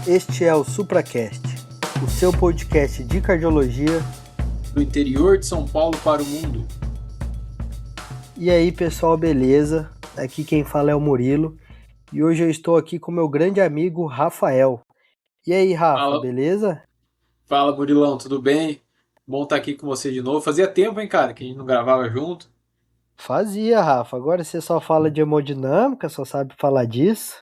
Este é o SupraCast, o seu podcast de cardiologia do interior de São Paulo para o mundo. E aí, pessoal, beleza? Aqui quem fala é o Murilo e hoje eu estou aqui com meu grande amigo Rafael. E aí, Rafa, beleza? Fala, Murilão, tudo bem? Bom estar aqui com você de novo. Fazia tempo, hein, cara, que a gente não gravava junto. Fazia, Rafa. Agora você só fala de hemodinâmica, só sabe falar disso.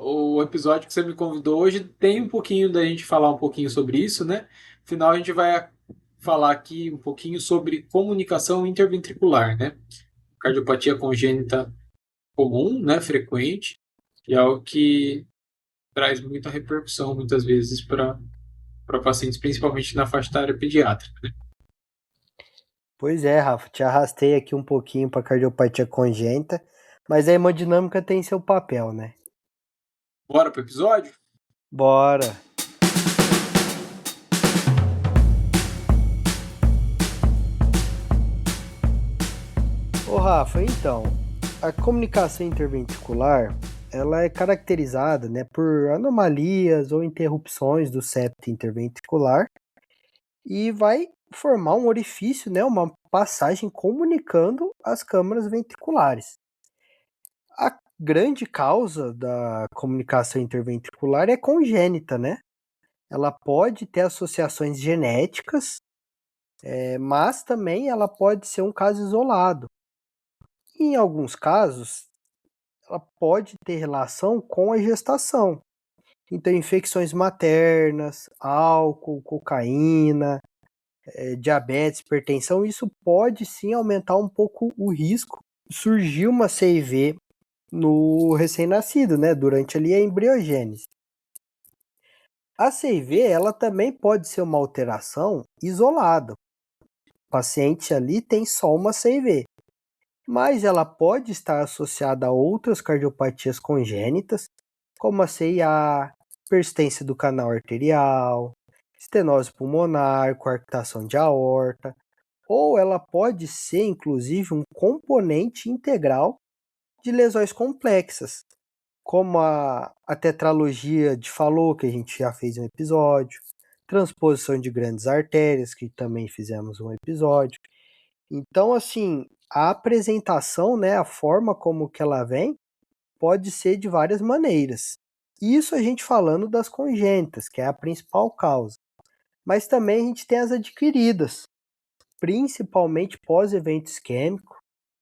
O episódio que você me convidou hoje tem um pouquinho da gente falar um pouquinho sobre isso, né? Afinal, a gente vai falar aqui um pouquinho sobre comunicação interventricular, né? Cardiopatia congênita comum, né? Frequente, e é algo que traz muita repercussão, muitas vezes, para pacientes, principalmente na faixa etária pediátrica, né? Pois é, Rafa, te arrastei aqui um pouquinho para cardiopatia congênita, mas a hemodinâmica tem seu papel, né? Bora pro episódio? Bora! Ô Rafa, então, a comunicação interventricular, ela é caracterizada, né, por anomalias ou interrupções do septo interventricular e vai formar um orifício, né, uma passagem comunicando as câmaras ventriculares. A grande causa da comunicação interventricular é congênita, né? Ela pode ter associações genéticas, mas também ela pode ser um caso isolado. Em alguns casos, ela pode ter relação com a gestação. Então, infecções maternas, álcool, cocaína, diabetes, hipertensão, isso pode sim aumentar um pouco o risco de surgir uma CIV no recém-nascido, né, durante ali a embriogênese. A CIV, ela também pode ser uma alteração isolada. O paciente ali tem só uma CIV, mas ela pode estar associada a outras cardiopatias congênitas, como a CIA, persistência do canal arterial, estenose pulmonar, coarctação de aorta, ou ela pode ser, inclusive, um componente integral de lesões complexas, como a tetralogia de Fallot, que a gente já fez um episódio, transposição de grandes artérias, que também fizemos um episódio. Então, assim, a apresentação, né, a forma como que ela vem, pode ser de várias maneiras. Isso a gente falando das congênitas, que é a principal causa. Mas também a gente tem as adquiridas, principalmente pós-evento isquêmico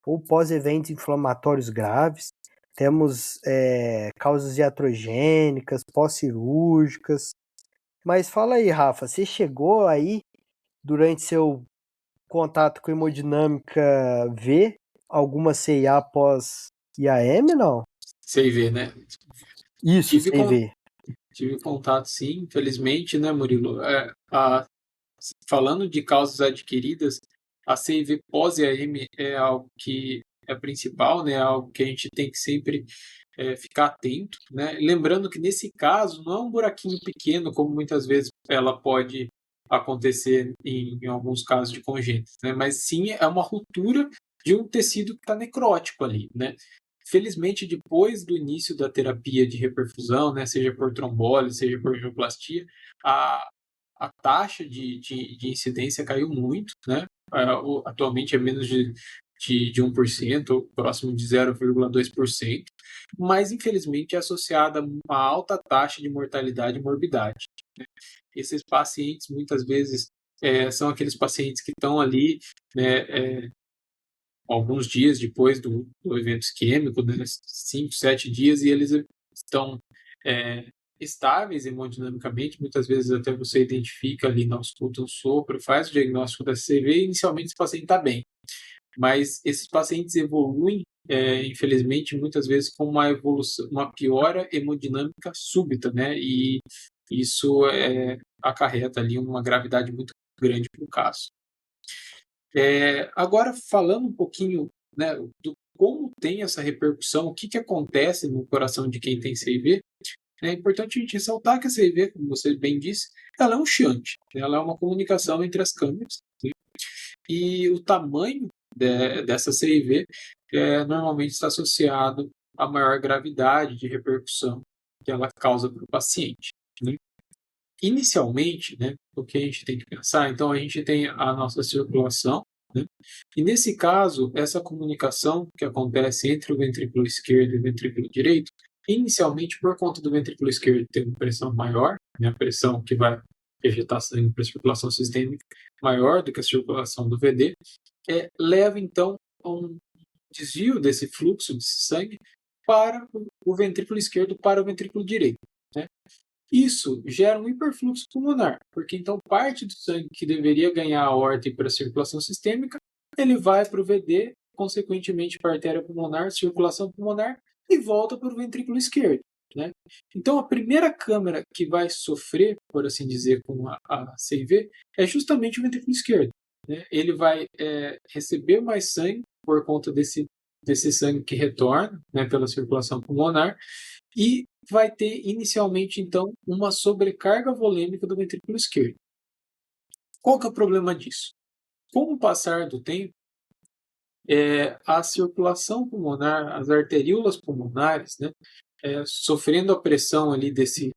ou pós-eventos inflamatórios graves. Temos causas iatrogênicas, pós-cirúrgicas. Mas fala aí, Rafa, você chegou aí, durante seu contato com hemodinâmica, ver alguma CIA após IAM, não? CIV, né? Isso, Tive, con CV. tive contato, sim, infelizmente, né, Murilo? Falando de causas adquiridas, a CIV pós-IAM é algo que é principal, né? É algo que a gente tem que sempre ficar atento, né? Lembrando que nesse caso não é um buraquinho pequeno, como muitas vezes ela pode acontecer em alguns casos de congênitas, né? Mas sim é uma ruptura de um tecido que está necrótico ali, né? Felizmente, depois do início da terapia de reperfusão, né, seja por trombólise, seja por angioplastia, a, a taxa de incidência caiu muito, né? Atualmente é menos de 1%, próximo de 0,2%, mas infelizmente é associada a uma alta taxa de mortalidade e morbidade, né? Esses pacientes muitas vezes são aqueles pacientes que estão ali, né, alguns dias depois do evento isquêmico, né, 5, 7 dias, e eles estão estáveis hemodinamicamente. Muitas vezes até você identifica ali, não escuta um sopro, faz o diagnóstico da CV e inicialmente esse paciente está bem. Mas esses pacientes evoluem, infelizmente, muitas vezes com uma evolução, uma piora hemodinâmica súbita, né? E isso acarreta ali uma gravidade muito grande para o caso. Agora, falando um pouquinho, né, do como tem essa repercussão, o que, que acontece no coração de quem tem CIV, é importante a gente ressaltar que a CIV, como você bem disse, ela é um shunt, ela é uma comunicação entre as câmeras, né? E o tamanho dessa CIV normalmente está associado a maior gravidade de repercussão, que ela causa para o paciente, né? Inicialmente, né, o que a gente tem que pensar, então a gente tem a nossa circulação, né? E nesse caso, essa comunicação que acontece entre o ventrículo esquerdo e o ventrículo direito, inicialmente por conta do ventrículo esquerdo ter uma pressão maior, né, a pressão que vai ejetar sangue para a circulação sistêmica maior do que a circulação do VD, leva então a um desvio desse fluxo de sangue para o ventrículo esquerdo para o ventrículo direito, né? Isso gera um hiperfluxo pulmonar, porque então parte do sangue que deveria ganhar a aorta e ir para a circulação sistêmica, ele vai para o VD, consequentemente para a artéria pulmonar, circulação pulmonar, e volta para o ventrículo esquerdo, né? Então a primeira câmara que vai sofrer, por assim dizer, com a CIV, é justamente o ventrículo esquerdo, né? Ele vai receber mais sangue por conta desse sangue que retorna, né, pela circulação pulmonar, e vai ter inicialmente, então, uma sobrecarga volêmica do ventrículo esquerdo. Qual que é o problema disso? Com o passar do tempo, a circulação pulmonar, as arteríolas pulmonares, né, sofrendo a pressão ali desse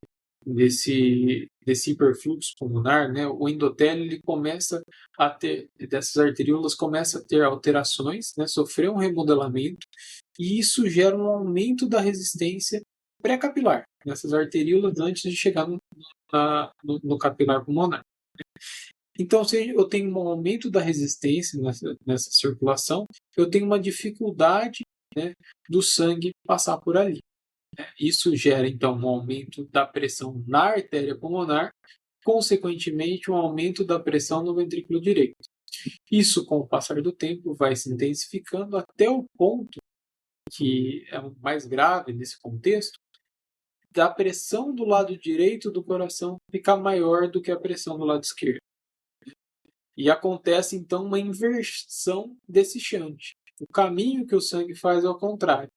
hiperfluxo pulmonar, né, o endotélio ele começa a ter, dessas arteríolas começa a ter alterações, né, sofrer um remodelamento, e isso gera um aumento da resistência pré-capilar nessas arteríolas antes de chegar no capilar pulmonar. Então, se eu tenho um aumento da resistência nessa circulação, eu tenho uma dificuldade, né, do sangue passar por ali. Isso gera, então, um aumento da pressão na artéria pulmonar, consequentemente, um aumento da pressão no ventrículo direito. Isso, com o passar do tempo, vai se intensificando até o ponto, que é o mais grave nesse contexto, da pressão do lado direito do coração ficar maior do que a pressão do lado esquerdo. E acontece, então, uma inversão desse shunt. O caminho que o sangue faz é ao contrário.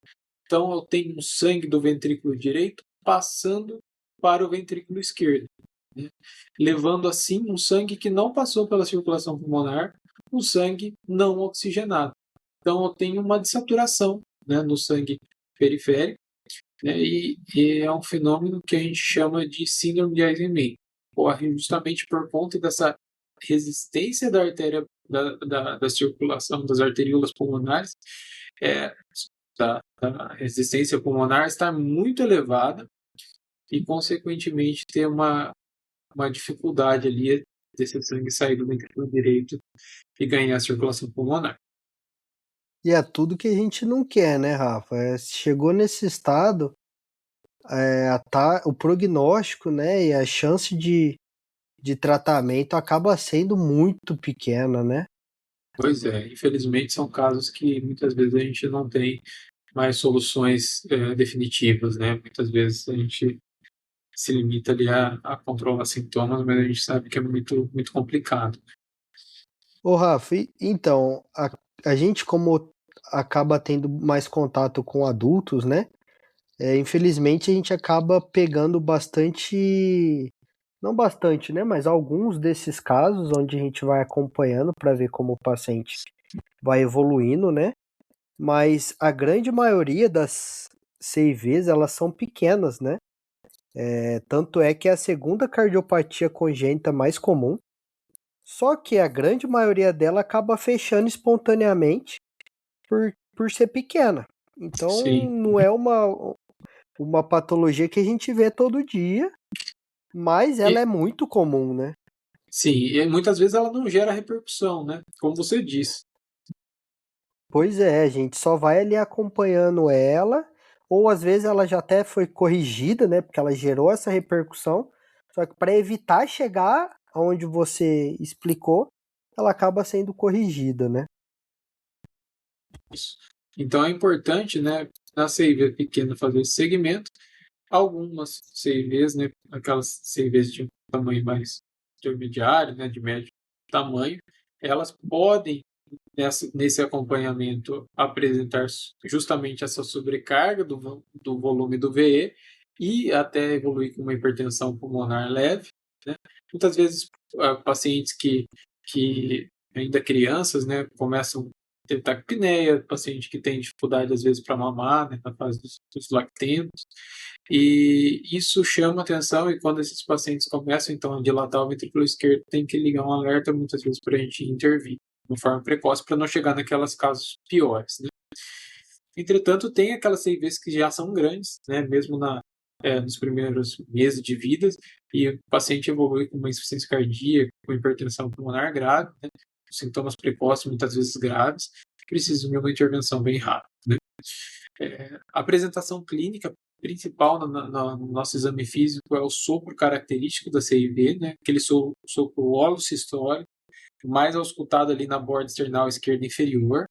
Então, eu tenho um sangue do ventrículo direito passando para o ventrículo esquerdo, né? Levando, assim, um sangue que não passou pela circulação pulmonar, um sangue não oxigenado. Então, eu tenho uma dessaturação, né, no sangue periférico, né, e é um fenômeno que a gente chama de síndrome de Eisenmenger. Ocorre justamente por conta dessa resistência da artéria, da circulação das arteríolas pulmonares, da resistência pulmonar estar muito elevada e, consequentemente, ter uma dificuldade ali desse sangue sair do ventrículo direito e ganhar a circulação pulmonar. E é tudo que a gente não quer, né, Rafa? Chegou nesse estado, o prognóstico, né, e a chance de tratamento acaba sendo muito pequena, né? Pois é, infelizmente são casos que muitas vezes a gente não tem mais soluções definitivas, né? Muitas vezes a gente se limita ali a controlar sintomas, mas a gente sabe que é muito, muito complicado. Ô, Rafa, então, a gente como acaba tendo mais contato com adultos, né? Infelizmente a gente acaba pegando bastante, não bastante, né? Mas alguns desses casos onde a gente vai acompanhando para ver como o paciente vai evoluindo, né? Mas a grande maioria das CIVs, elas são pequenas, né? Tanto é que é a segunda cardiopatia congênita mais comum, só que a grande maioria dela acaba fechando espontaneamente por ser pequena. Então Sim, não é uma patologia que a gente vê todo dia, mas ela e, é muito comum, né? sim, e muitas vezes ela não gera repercussão, né? Como você disse. Pois é, a gente só vai ali acompanhando ela, ou às vezes ela já até foi corrigida, né? Porque ela gerou essa repercussão. Só que para evitar chegar aonde você explicou, ela acaba sendo corrigida, né? Isso. Então é importante, né, na CIV pequena fazer esse segmento. Algumas CIVs, né, aquelas CIVs de um tamanho mais intermediário, né, de médio tamanho, elas podem, nesse acompanhamento, apresentar justamente essa sobrecarga do volume do VE e até evoluir com uma hipertensão pulmonar leve, né? Muitas vezes, pacientes que ainda crianças, né, começam a ter taquipneia, paciente que tem dificuldade às vezes para mamar, né, na fase dos lactentos, e isso chama atenção, e quando esses pacientes começam então a dilatar o ventrículo esquerdo, tem que ligar um alerta muitas vezes para a gente intervir de forma precoce para não chegar naqueles casos piores, né? Entretanto, tem aquelas CIVs que já são grandes, né, mesmo nos primeiros meses de vida, e o paciente evolui com uma insuficiência cardíaca, com hipertensão pulmonar grave, né, sintomas precoces, muitas vezes graves, que precisam de uma intervenção bem rápida, né. A apresentação clínica principal no nosso exame físico é o sopro característico da CIV, né, aquele sopro holossistólico, mais auscultado ali na borda external esquerda inferior,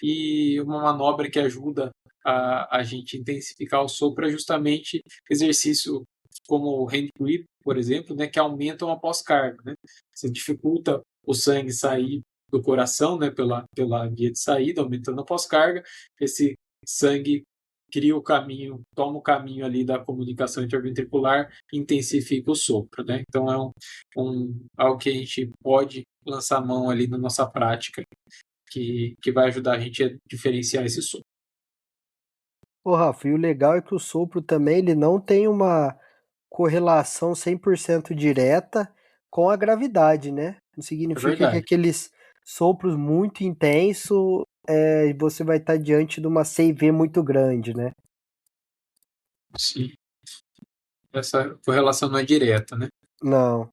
e uma manobra que ajuda a gente intensificar o sopro é justamente exercício como o hand grip, por exemplo, né, que aumentam a pós-carga, né? Você dificulta o sangue sair do coração, né, pela via de saída, aumentando a pós-carga. Esse sangue cria o caminho, toma o caminho ali da comunicação interventricular, intensifica o sopro, né? Então é algo que a gente pode lançar a mão ali na nossa prática, que vai ajudar a gente a diferenciar esse som. Ô, Rafa, e o legal é que o sopro também ele não tem uma correlação 100% direta com a gravidade, né? Não É significa que verdade. aqueles sopros muito intensos, você vai estar diante de uma CIV muito grande, né? Sim. Essa correlação não é direta, né? Não.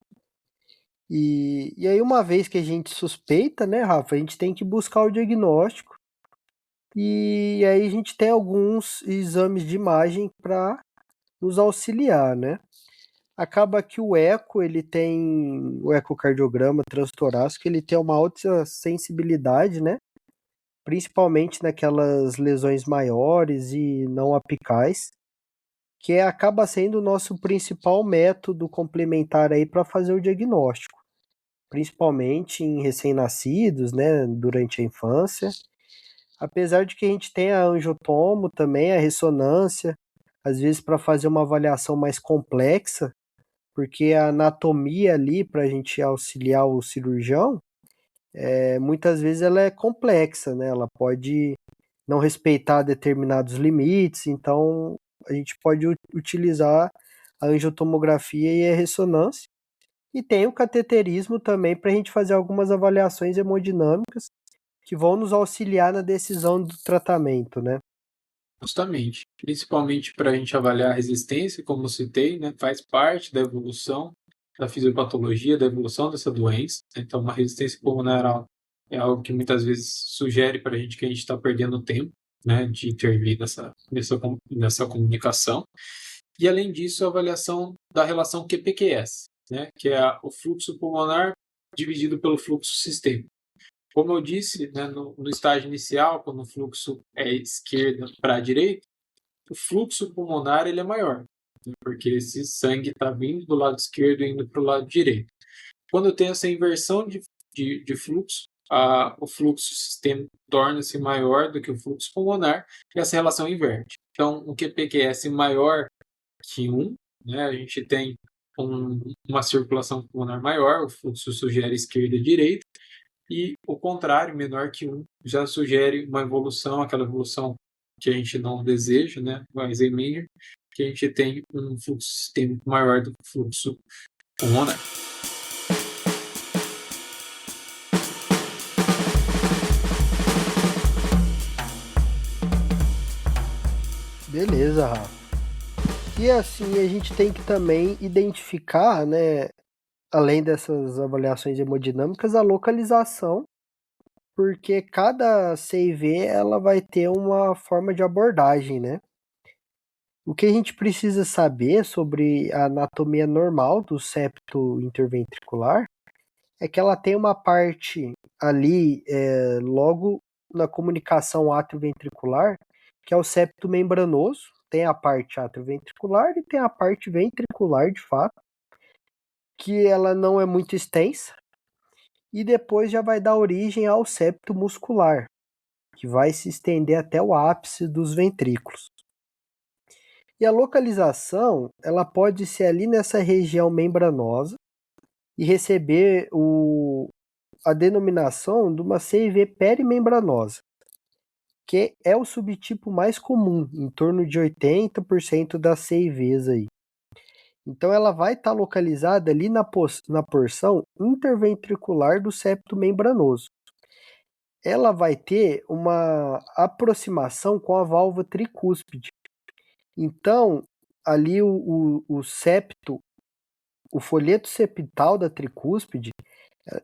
E aí, uma vez que a gente suspeita, né, Rafa, a gente tem que buscar o diagnóstico. E aí a gente tem alguns exames de imagem para nos auxiliar, né? Acaba que o ecocardiograma transtorácico, ele tem uma alta sensibilidade, né? Principalmente naquelas lesões maiores e não apicais, acaba sendo o nosso principal método complementar aí para fazer o diagnóstico, principalmente em recém-nascidos, né, durante a infância. Apesar de que a gente tem a angiotomo também, a ressonância, às vezes para fazer uma avaliação mais complexa, porque a anatomia ali para a gente auxiliar o cirurgião, muitas vezes ela é complexa, né? Ela pode não respeitar determinados limites, então a gente pode utilizar a angiotomografia e a ressonância. E tem o cateterismo também para a gente fazer algumas avaliações hemodinâmicas que vão nos auxiliar na decisão do tratamento, né? Justamente. Principalmente para a gente avaliar a resistência, como citei, né? Faz parte da evolução da fisiopatologia, da evolução dessa doença. Então, uma resistência pulmonar é algo que muitas vezes sugere para a gente que a gente está perdendo tempo, né? De intervir nessa comunicação. E, além disso, a avaliação da relação QPQS, né? Que é o fluxo pulmonar dividido pelo fluxo sistêmico. Como eu disse, né, no estágio inicial, quando o fluxo é esquerda para a direita, o fluxo pulmonar ele é maior, né, porque esse sangue está vindo do lado esquerdo e indo para o lado direito. Quando eu tenho essa inversão de fluxo, o fluxo sistêmico torna-se maior do que o fluxo pulmonar e essa relação inverte. Então, o QPQS maior que 1, né, a gente tem uma circulação pulmonar maior, o fluxo sugere esquerda e direita, e o contrário, menor que 1, já sugere uma evolução, aquela evolução que a gente não deseja, né, o Alzheimer, que a gente tem um fluxo sistêmico maior do que o fluxo pulmonar. Beleza, Rafa. E assim, a gente tem que também identificar, né, além dessas avaliações hemodinâmicas, a localização, porque cada CIV ela vai ter uma forma de abordagem, né? O que a gente precisa saber sobre a anatomia normal do septo interventricular é que ela tem uma parte ali, logo na comunicação atrioventricular, que é o septo membranoso. Tem a parte atrioventricular e tem a parte ventricular, de fato, que ela não é muito extensa. E depois já vai dar origem ao septo muscular, que vai se estender até o ápice dos ventrículos. E a localização, ela pode ser ali nessa região membranosa e receber a denominação de uma CIV perimembranosa, que é o subtipo mais comum, em torno de 80% das CIVs aí. Então ela vai estar localizada ali na porção interventricular do septo membranoso. Ela vai ter uma aproximação com a válvula tricúspide. Então, ali o septo, o folheto septal da tricúspide,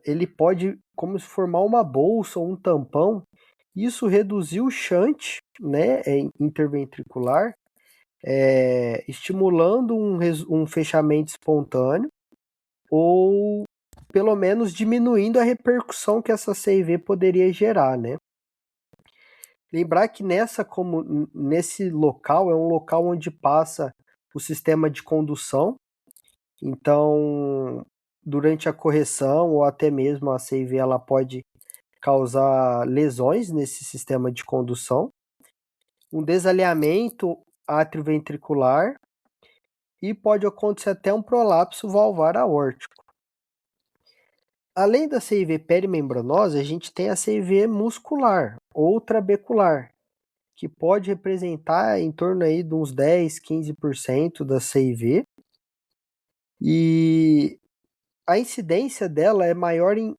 ele pode como se formar uma bolsa ou um tampão. Isso reduzir o shunt, né, interventricular, estimulando um fechamento espontâneo ou pelo menos diminuindo a repercussão que essa CIV poderia gerar, né? Lembrar que nesse local é um local onde passa o sistema de condução, então durante a correção ou até mesmo a CIV ela pode causar lesões nesse sistema de condução, um desalinhamento atrioventricular e pode acontecer até um prolapso valvar aórtico. Além da CIV perimembranosa, a gente tem a CIV muscular ou trabecular, que pode representar em torno aí de uns 10, 15% da CIV. E a incidência dela é maior em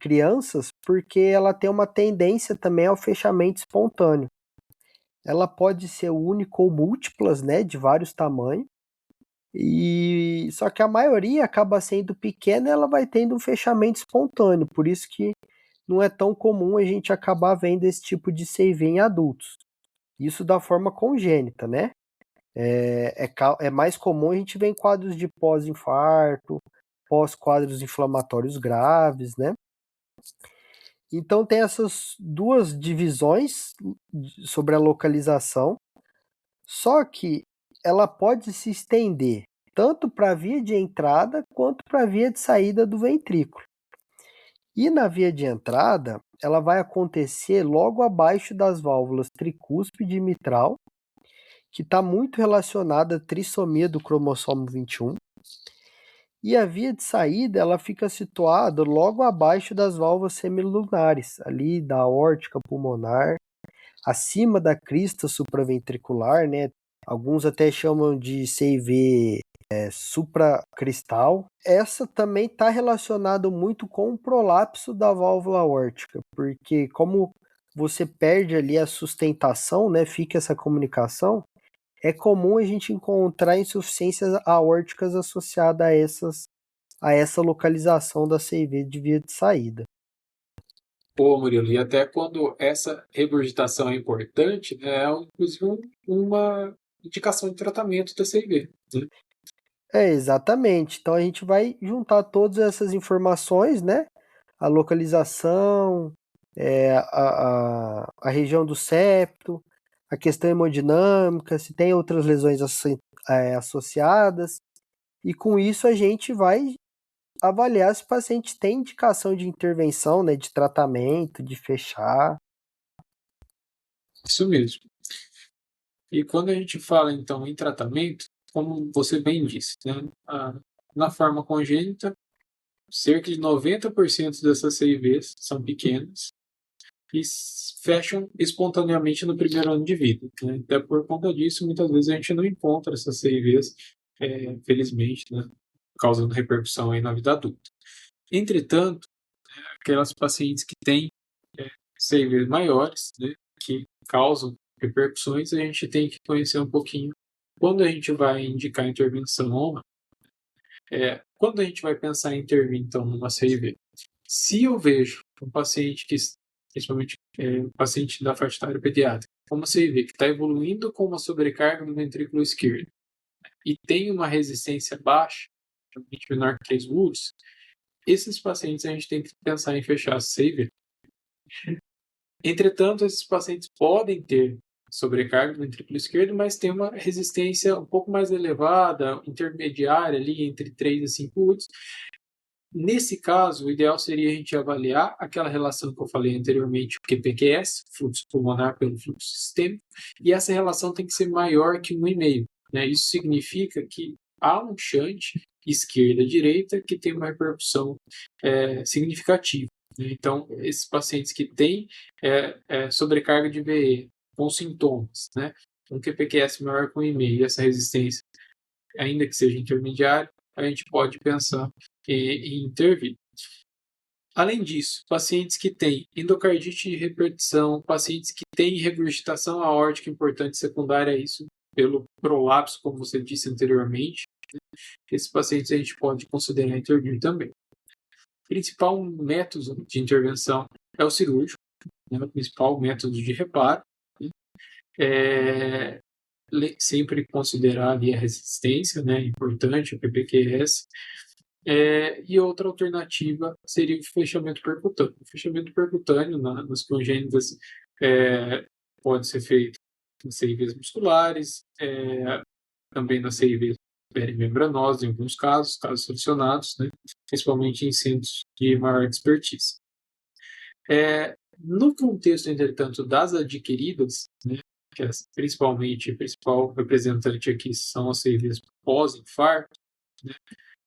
crianças porque ela tem uma tendência também ao fechamento espontâneo. Ela pode ser única ou múltiplas, né, de vários tamanhos. E só que a maioria acaba sendo pequena e ela vai tendo um fechamento espontâneo, por isso que não é tão comum a gente acabar vendo esse tipo de CIV em adultos. Isso da forma congênita, né? É mais comum a gente ver em quadros de pós-infarto, pós-quadros inflamatórios graves, né? Então tem essas duas divisões sobre a localização, só que ela pode se estender tanto para a via de entrada quanto para a via de saída do ventrículo. E na via de entrada, ela vai acontecer logo abaixo das válvulas tricúspide e mitral, que está muito relacionada à trissomia do cromossomo 21. E a via de saída, ela fica situada logo abaixo das válvulas semilunares, ali da aórtica pulmonar, acima da crista supraventricular, né? Alguns até chamam de CIV supracristal. Essa também está relacionada muito com o prolapso da válvula aórtica, porque como você perde ali a sustentação, né, fica essa comunicação, é comum a gente encontrar insuficiências aórticas associadas a essa localização da CIV de via de saída. Pô, Murilo, e até quando essa regurgitação é importante, né, é inclusive uma indicação de tratamento da CIV, né? Exatamente. Então a gente vai juntar todas essas informações, né? A localização, a região do septo, a questão hemodinâmica, se tem outras lesões associadas, e com isso a gente vai avaliar se o paciente tem indicação de intervenção, né, de tratamento, de fechar. Isso mesmo. E quando a gente fala, então, em tratamento, como você bem disse, né, na forma congênita, cerca de 90% dessas CIVs são pequenas e fecham espontaneamente no primeiro ano de vida, né? Até por conta disso, muitas vezes a gente não encontra essas CIVs, felizmente, né, causando repercussão aí na vida adulta. Entretanto, aquelas pacientes que têm CIVs maiores, né, que causam repercussões, a gente tem que conhecer um pouquinho quando a gente vai indicar intervenção ou não. Quando a gente vai pensar em intervir, então, numa CIV, se eu vejo um paciente que, principalmente um paciente da faixa etária pediátrica, uma CIV que está evoluindo com uma sobrecarga no ventrículo esquerdo e tem uma resistência baixa, geralmente menor que 3 Woods, esses pacientes a gente tem que pensar em fechar a CIV. Entretanto, esses pacientes podem ter sobrecarga no ventrículo esquerdo, mas tem uma resistência um pouco mais elevada, intermediária, ali entre 3 a 5 UTs. Nesse caso, o ideal seria a gente avaliar aquela relação que eu falei anteriormente, o QPQS, fluxo pulmonar pelo fluxo sistêmico, e essa relação tem que ser maior que 1,5, né? Isso significa que há um shunt esquerda-direita que tem uma repercussão significativa. Então, esses pacientes que têm sobrecarga de VE com sintomas, né, um QPQS maior que 1,5 e essa resistência, ainda que seja intermediária, a gente pode pensar em intervir. Além disso, pacientes que têm endocardite de repetição, pacientes que têm regurgitação aórtica importante secundária a isso, pelo prolapso, como você disse anteriormente, esses pacientes a gente pode considerar intervir também. O principal método de intervenção é o cirúrgico, né, o principal método de reparo, né, sempre considerar ali a resistência, né, importante, o PPQS, e outra alternativa seria o fechamento percutâneo. O fechamento percutâneo nas congênitas pode ser feito nas CIVs musculares, também nas CIVs perimembranosas, em alguns casos selecionados, né, principalmente em centros de maior expertise. No contexto, entretanto, das adquiridas, né, que principalmente o principal representante aqui são as CIVs pós-infarto, né,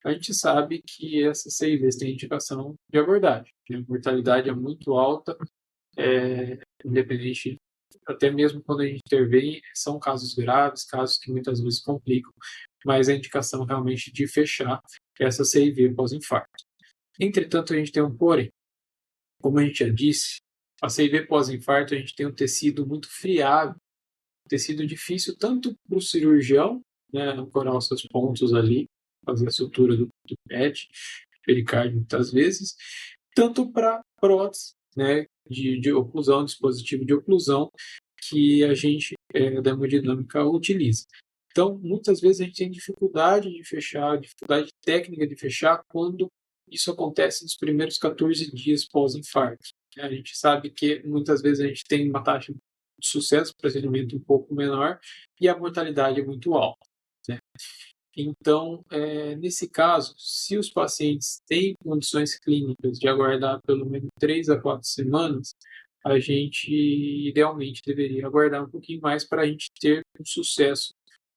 a gente sabe que essas CIVs têm indicação de abordagem. A mortalidade é muito alta, independente, até mesmo quando a gente intervém, são casos graves, casos que muitas vezes complicam, mas a indicação realmente de fechar essa CIV pós-infarto. Entretanto, a gente tem um porém. Como a gente já disse, a CIV pós-infarto a gente tem um tecido muito friável, um tecido difícil tanto para o cirurgião, né, ancorar os seus pontos ali, fazer a sutura do PET, pericárdio muitas vezes, tanto para prótese, né, de oclusão, dispositivo de oclusão, que a gente, da hemodinâmica, utiliza. Então, muitas vezes a gente tem dificuldade de fechar, dificuldade técnica de fechar quando isso acontece nos primeiros 14 dias pós-infarto. A gente sabe que muitas vezes a gente tem uma taxa de sucesso, procedimento um pouco menor, e a mortalidade é muito alta, né? Então, nesse caso, se os pacientes têm condições clínicas de aguardar pelo menos 3 a 4 semanas, a gente idealmente deveria aguardar um pouquinho mais para a gente ter um sucesso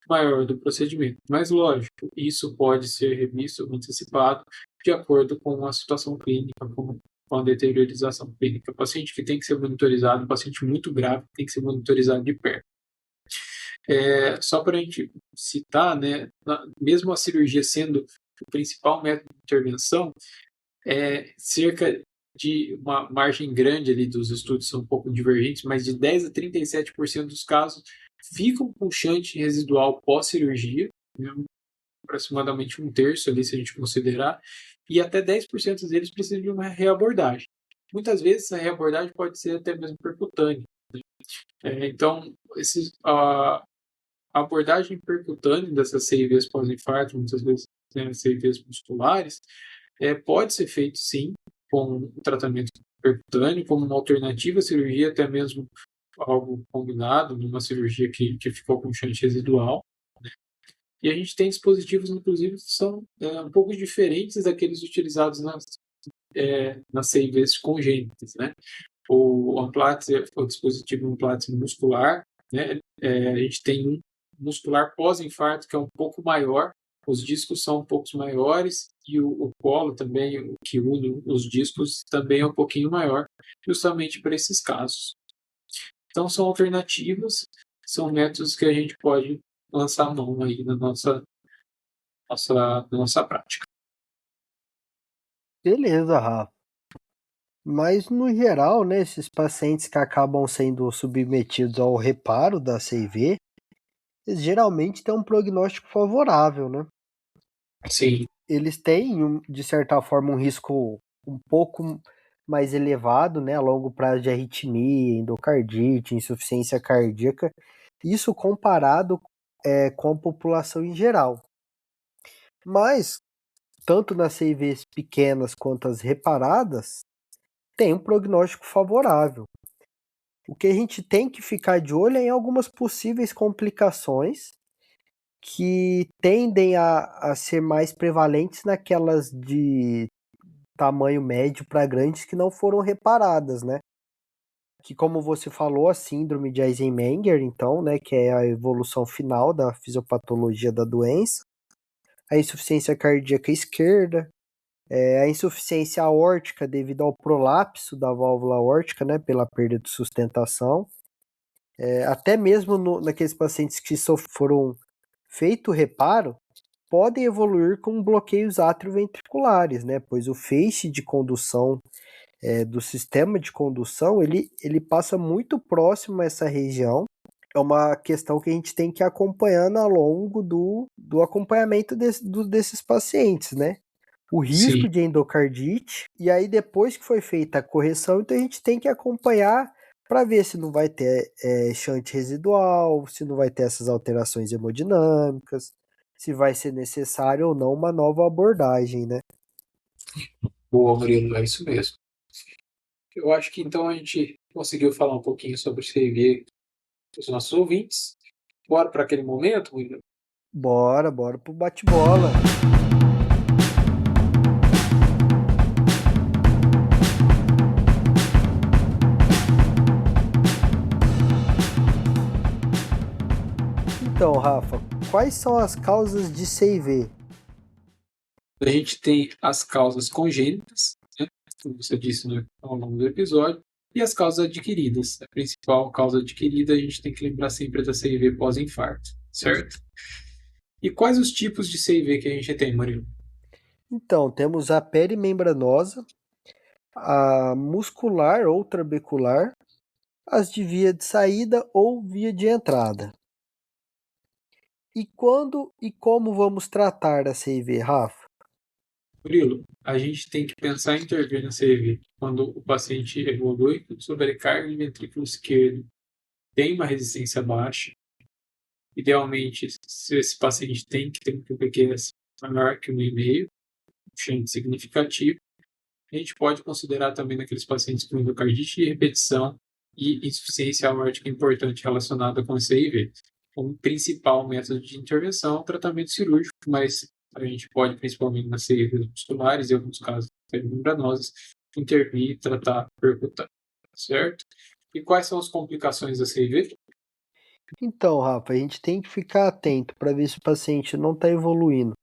maior do procedimento. Mas, lógico, isso pode ser revisto ou antecipado de acordo com a situação clínica, com a deteriorização clínica. O paciente que tem que ser monitorizado, um paciente muito grave, tem que ser monitorizado de perto. Só para a gente citar, né, mesmo a cirurgia sendo o principal método de intervenção, cerca de uma margem grande ali dos estudos são um pouco divergentes, mas de 10 a 37% dos casos ficam com shunt residual pós-cirurgia, né, aproximadamente um terço ali, se a gente considerar, e até 10% deles precisam de uma reabordagem. Muitas vezes essa reabordagem pode ser até mesmo percutânea, né? Então, a abordagem percutânea dessas CIVs pós-infarto, muitas vezes, né, CIVs musculares, pode ser feito sim com o tratamento percutâneo, como uma alternativa à cirurgia, até mesmo algo combinado numa cirurgia que ficou com shunt residual, né? E a gente tem dispositivos, inclusive, que são um pouco diferentes daqueles utilizados nas CIVs congênitas, né? O Amplatz é o dispositivo Amplatz muscular, né? A gente tem um muscular pós-infarto que é um pouco maior, os discos são um pouco maiores e o colo também, o que une os discos, também é um pouquinho maior, justamente para esses casos. Então, são alternativas, são métodos que a gente pode lançar a mão aí na nossa prática. Beleza, Rafa. Mas no geral, né, esses pacientes que acabam sendo submetidos ao reparo da CIV, eles geralmente têm um prognóstico favorável, né? Sim. Eles têm, de certa forma, um risco um pouco mais elevado, né, a longo prazo de arritmia, endocardite, insuficiência cardíaca, isso comparado com a população em geral. Mas, tanto nas CIVs pequenas quanto as reparadas, tem um prognóstico favorável. O que a gente tem que ficar de olho é em algumas possíveis complicações que tendem a ser mais prevalentes naquelas de tamanho médio para grandes que não foram reparadas, né? Que, como você falou, a síndrome de Eisenmenger, então, né, que é a evolução final da fisiopatologia da doença, a insuficiência cardíaca esquerda, A insuficiência aórtica devido ao prolapso da válvula aórtica, né, pela perda de sustentação. Até mesmo naqueles pacientes que foram feito o reparo, podem evoluir com bloqueios atrioventriculares, né, pois o feixe de condução do sistema de condução, ele passa muito próximo a essa região. É uma questão que a gente tem que ir acompanhando ao longo do acompanhamento desses pacientes, né? O risco Sim. de endocardite, e aí depois que foi feita a correção, então a gente tem que acompanhar para ver se não vai ter shunt residual, se não vai ter essas alterações hemodinâmicas, se vai ser necessário ou não uma nova abordagem, né? Boa, Murilo, é isso mesmo. Eu acho que então a gente conseguiu falar um pouquinho sobre CV para os nossos ouvintes. Bora para aquele momento, Murilo? Bora pro bate-bola. Então, Rafa, quais são as causas de CIV? A gente tem as causas congênitas, né, como você disse, né, ao longo do episódio, e as causas adquiridas. A principal causa adquirida a gente tem que lembrar sempre da CIV pós-infarto, certo? E quais os tipos de CIV que a gente tem, Murilo? Então, temos a perimembranosa, a muscular ou trabecular, as de via de saída ou via de entrada. E quando e como vamos tratar da CIV, Rafa? Murilo, a gente tem que pensar em intervir na CIV quando o paciente evolui com sobrecarga de ventrículo esquerdo, tem uma resistência baixa. Idealmente, se esse paciente tem que ter um QPQS maior que 1,5, um shunt significativo, a gente pode considerar também naqueles pacientes com endocardite de repetição e insuficiência aórtica importante relacionada com CIV. Como principal método de intervenção, o tratamento cirúrgico, mas a gente pode, principalmente nas CIVs musculares e em alguns casos membranosas, intervir e tratar percutâneo, certo? E quais são as complicações da CIV? Então, Rafa, a gente tem que ficar atento para ver se o paciente não está evoluindo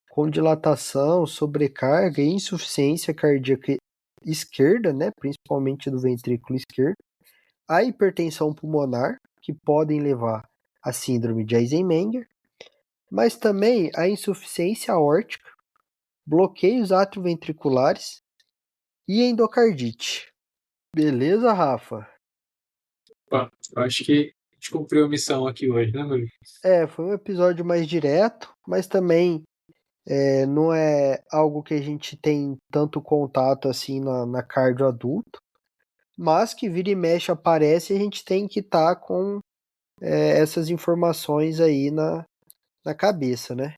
com dilatação, sobrecarga e insuficiência cardíaca esquerda, né, principalmente do ventrículo esquerdo, a hipertensão pulmonar, que podem levar à síndrome de Eisenmenger, mas também a insuficiência aórtica, bloqueios atrioventriculares e endocardite. Beleza, Rafa? Bom, eu acho que a gente cumpriu a missão aqui hoje, né, Murilo? Foi um episódio mais direto, mas também não é algo que a gente tem tanto contato assim na cardio adulto, mas que vira e mexe aparece e a gente tem que estar com essas informações aí na cabeça, né?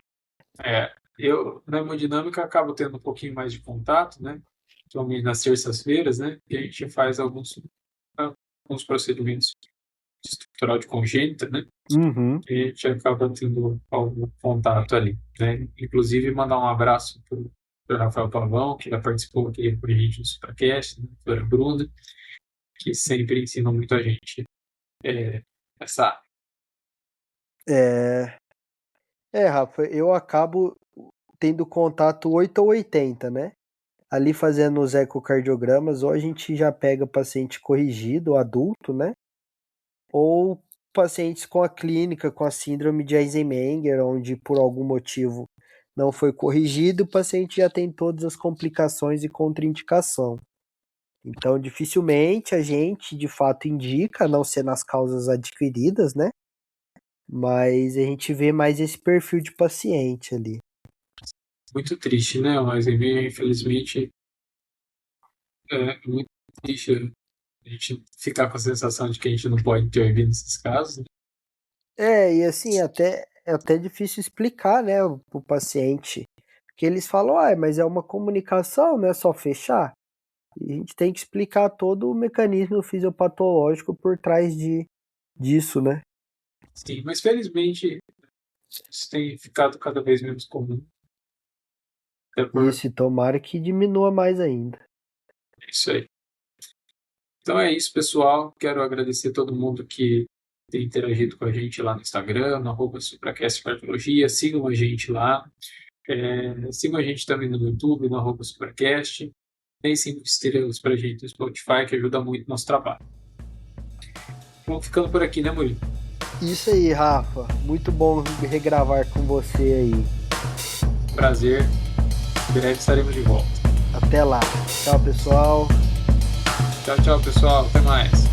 Eu, na hemodinâmica, acabo tendo um pouquinho mais de contato, né? Principalmente nas terças-feiras, né? Que a gente faz alguns procedimentos de estrutural de congênita, né? Uhum. E a gente acaba tendo algum contato ali, né? Inclusive, mandar um abraço para o Rafael Pavão, que já participou aqui com a gente no Supracast, né? A doutora Bruna, que sempre ensina muito a gente essa área. Rafa, eu acabo tendo contato 8 ou 80, né? Ali fazendo os ecocardiogramas, ou a gente já pega paciente corrigido, adulto, né? Ou pacientes com a clínica, com a síndrome de Eisenmenger, onde por algum motivo não foi corrigido, o paciente já tem todas as complicações e contraindicação. Então, dificilmente a gente, de fato, indica, a não ser nas causas adquiridas, né? Mas a gente vê mais esse perfil de paciente ali. Muito triste, né? Mas, infelizmente, é muito triste a gente ficar com a sensação de que a gente não pode intervir nesses casos, né? E assim, é até difícil explicar, né, pro paciente. Porque eles falam, mas é uma comunicação, não é só fechar. E a gente tem que explicar todo o mecanismo fisiopatológico por trás disso, né? Sim, mas felizmente isso tem ficado cada vez menos comum. Até por Isso, e tomara que diminua mais ainda. isso aí. Então é isso, pessoal. Quero agradecer todo mundo que tem interagido com a gente lá no Instagram, no @supracast Cardiologia. Sigam a gente lá. Sigam a gente também no YouTube, no @supercast. Tem 5 estrelas pra gente no Spotify, que ajuda muito o nosso trabalho. Vamos ficando por aqui, né, Murilo? Isso aí, Rafa. Muito bom regravar com você aí. Prazer. Em breve estaremos de volta. Até lá. Tchau, pessoal. Tchau, tchau, pessoal. Até mais.